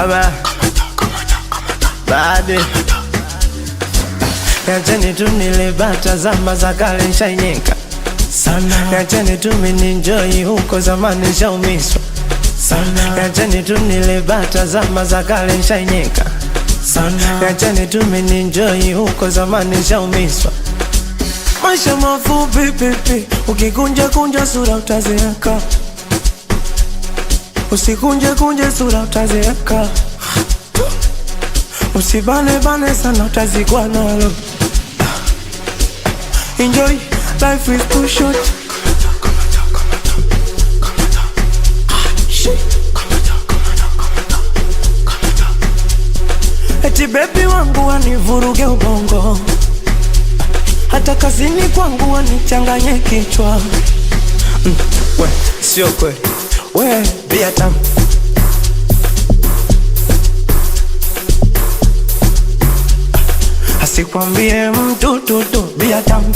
Baba Bade Yacheni tu nilibata zama za kale nshainyeka sana. Yacheni tu mininjoi huko zamani nshaumiswa sana. Yacheni tu nilibata zama za kale nshainyeka sana. Yacheni tu mininjoi huko zamani nshaumiswa. Maisha mafupi pipi, ukikunja kunja sura utazeeka. Usikunje kunje sura utazeeka. Usibane bane sana utazikwa nalo. Enjoy, life is too short. Eti baby wangu wanivuruge ubongo, hata kazini kwangu wanichanganye kichwa. We, sio kweli. We, bia tamu. Asikwambie mtu tutu, bia tamu.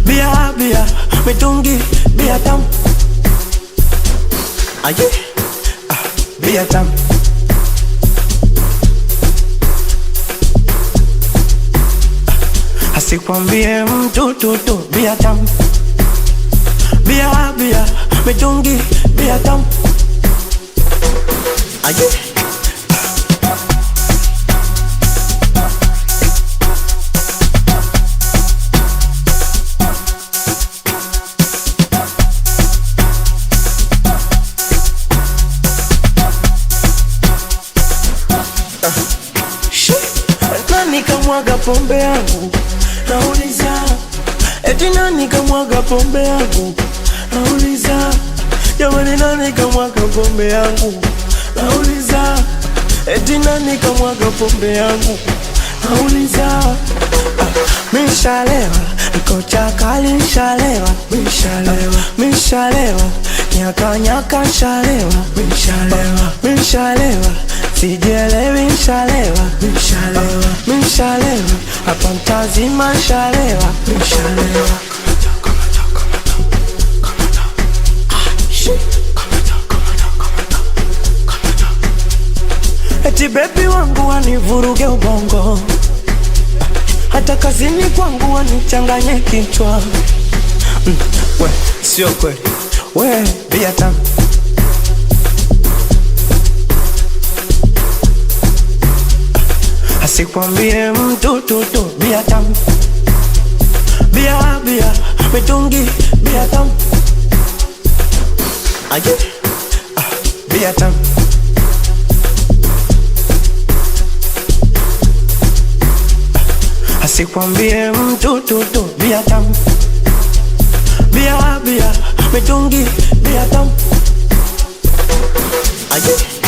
Bia, bia, mitungi, bia tamu. Aye, bia tamu. Asikwambie mtu tutu, bia tamu. Bia, bia, mitungi, bia tamu. Aye. Nani kamwaga pombe yangu? Nauliza. Eti nani kamwaga pombe yangu? Nauliza. Jamani nani kamwaga pombe yangu? Nauliza. Eti nani kamwaga pombe yangu? Nauliza. Mishalewa, niko chakali nshalewa. Mishalewa, nyaka nyaka nshalewa. Mishalewa, sijielewi nshalewa. Mishalewa, hapa mtazima nshalewa. Eti baby wangu wanivuruge ubongo, hata kazini kwangu wanichanganye kichwa. We, sio kweli. We, bia tamu. Asikwambie mtu tutu, bia tamu. Bia, bia, mitungi, bia tamu. Aye, bia tamu. Asikwambie mtu tutu, bia tamu. Bia, bia, mitungi, bia tamu. Aye.